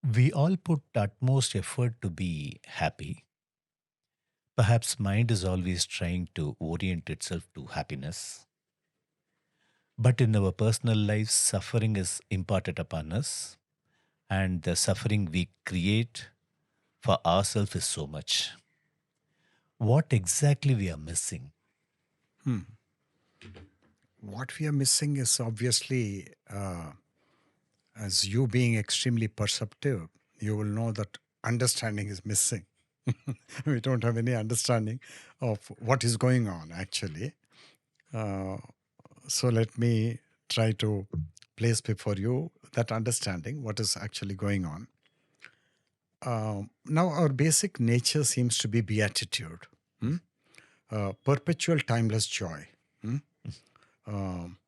We all put utmost effort to be happy. Perhaps mind is always trying to orient itself to happiness. But in our personal lives, suffering is imparted upon us, and the suffering we create for ourselves is so much. What exactly we are missing? Hmm. What we are missing is obviously, as you being extremely perceptive, you will know that understanding is missing. We don't have any understanding of what is going on, actually. Uh, so let me try to place before you that understanding, what is actually going on. Now, our basic nature seems to be beatitude, hmm? Perpetual timeless joy. Hmm? Um,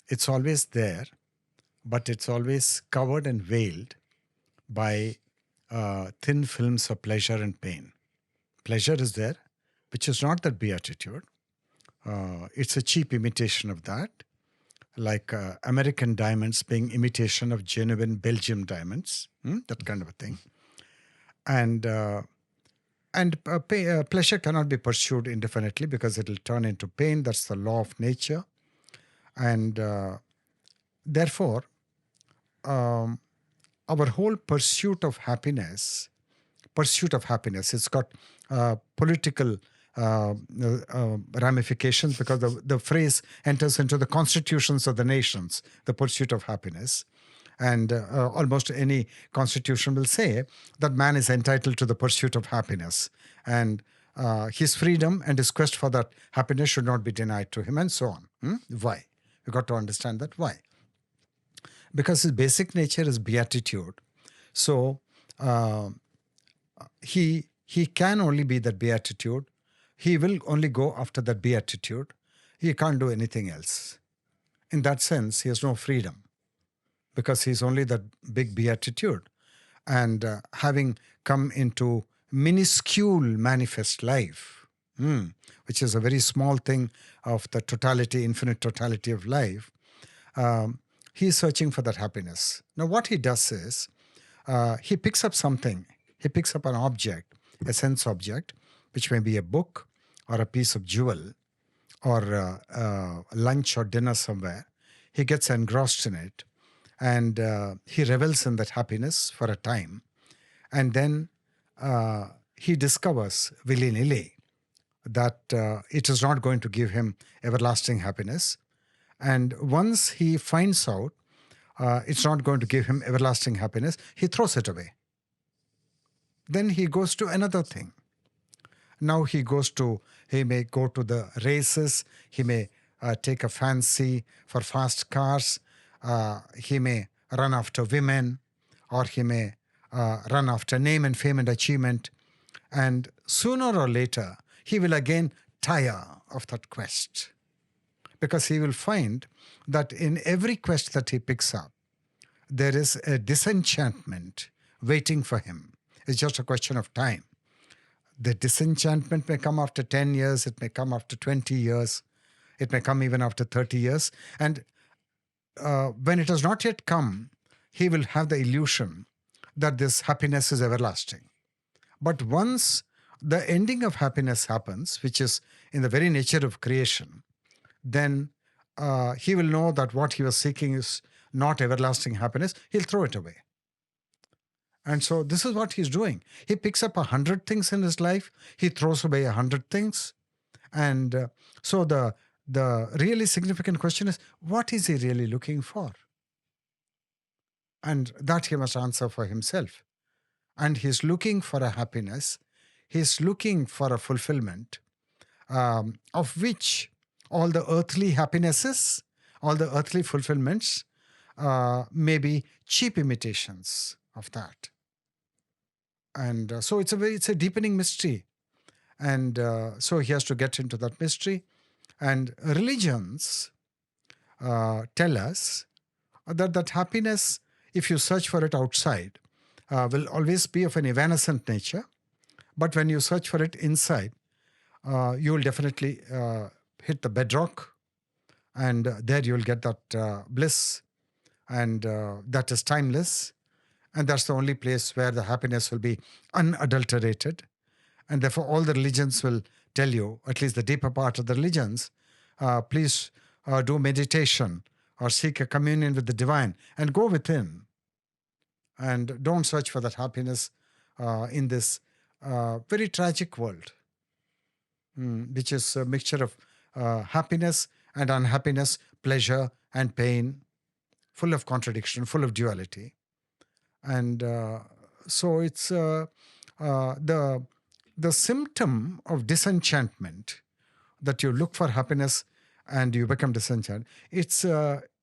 it's always there, but it's always covered and veiled by thin films of pleasure and pain. Pleasure is there, which is not that beatitude. It's a cheap imitation of that, like American diamonds being imitation of genuine Belgium diamonds, that kind of a thing. And pleasure cannot be pursued indefinitely because it will turn into pain. That's the law of nature. And therefore, um, our whole pursuit of happiness, it's got political ramifications because the phrase enters into the constitutions of the nations, the pursuit of happiness. And almost any constitution will say that man is entitled to the pursuit of happiness. And his freedom and his quest for that happiness should not be denied to him, and so on. Why? You got to understand that. Why? Because his basic nature is beatitude. So uh, he can only be that beatitude. He will only go after that beatitude. He can't do anything else. In that sense, he has no freedom because he's only that big beatitude. And having come into minuscule manifest life, which is a very small thing of the totality, infinite totality of life, he's searching for that happiness. Now, what he does is he picks up something. He picks up an object, a sense object, which may be a book or a piece of jewel or lunch or dinner somewhere. He gets engrossed in it and he revels in that happiness for a time. And then he discovers willy-nilly that it is not going to give him everlasting happiness. And once he finds out it's not going to give him everlasting happiness, he throws it away. Then he goes to another thing. Now he may go to the races, he may take a fancy for fast cars, he may run after women, or he may run after name and fame and achievement. And sooner or later, he will again tire of that quest. Because he will find that in every quest that he picks up, there is a disenchantment waiting for him. It's just a question of time. The disenchantment may come after 10 years, it may come after 20 years, it may come even after 30 years. And when it has not yet come, he will have the illusion that this happiness is everlasting. But once the ending of happiness happens, which is in the very nature of creation, then he will know that what he was seeking is not everlasting happiness. He'll throw it away. And so this is what he's doing. He picks up 100 things in his life. He throws away 100 things. And so the really significant question is, what is he really looking for? And that he must answer for himself. And he's looking for a happiness. He's looking for a fulfillment of which all the earthly happinesses, all the earthly fulfillments may be cheap imitations of that. And so it's a deepening mystery. And so he has to get into that mystery. And religions tell us that happiness, if you search for it outside, will always be of an evanescent nature. But when you search for it inside, you will definitely hit the bedrock, and there you will get that bliss, and that is timeless. And that's the only place where the happiness will be unadulterated. And therefore, all the religions will tell you, at least the deeper part of the religions, please do meditation or seek a communion with the divine and go within. And don't search for that happiness in this very tragic world, which is a mixture of happiness and unhappiness, pleasure and pain, full of contradiction, full of duality. And so it's the symptom of disenchantment, that you look for happiness and you become disenchanted. It's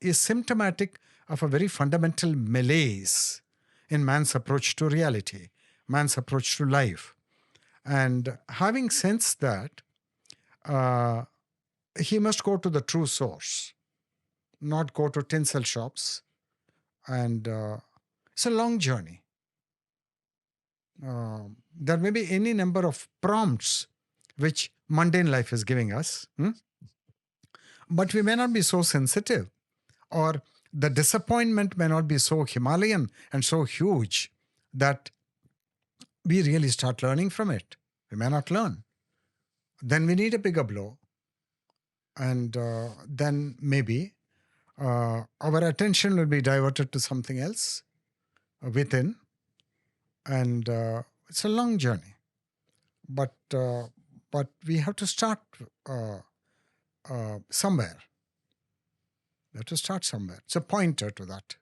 is symptomatic of a very fundamental malaise in man's approach to reality, man's approach to life. And having sensed that, he must go to the true source, not go to tinsel shops. And it's a long journey. There may be any number of prompts which mundane life is giving us, but we may not be so sensitive, or the disappointment may not be so Himalayan and so huge that we really start learning from it. We may not learn. Then we need a bigger blow. And then maybe our attention will be diverted to something else within. And it's a long journey. But we have to start somewhere. We have to start somewhere. It's a pointer to that.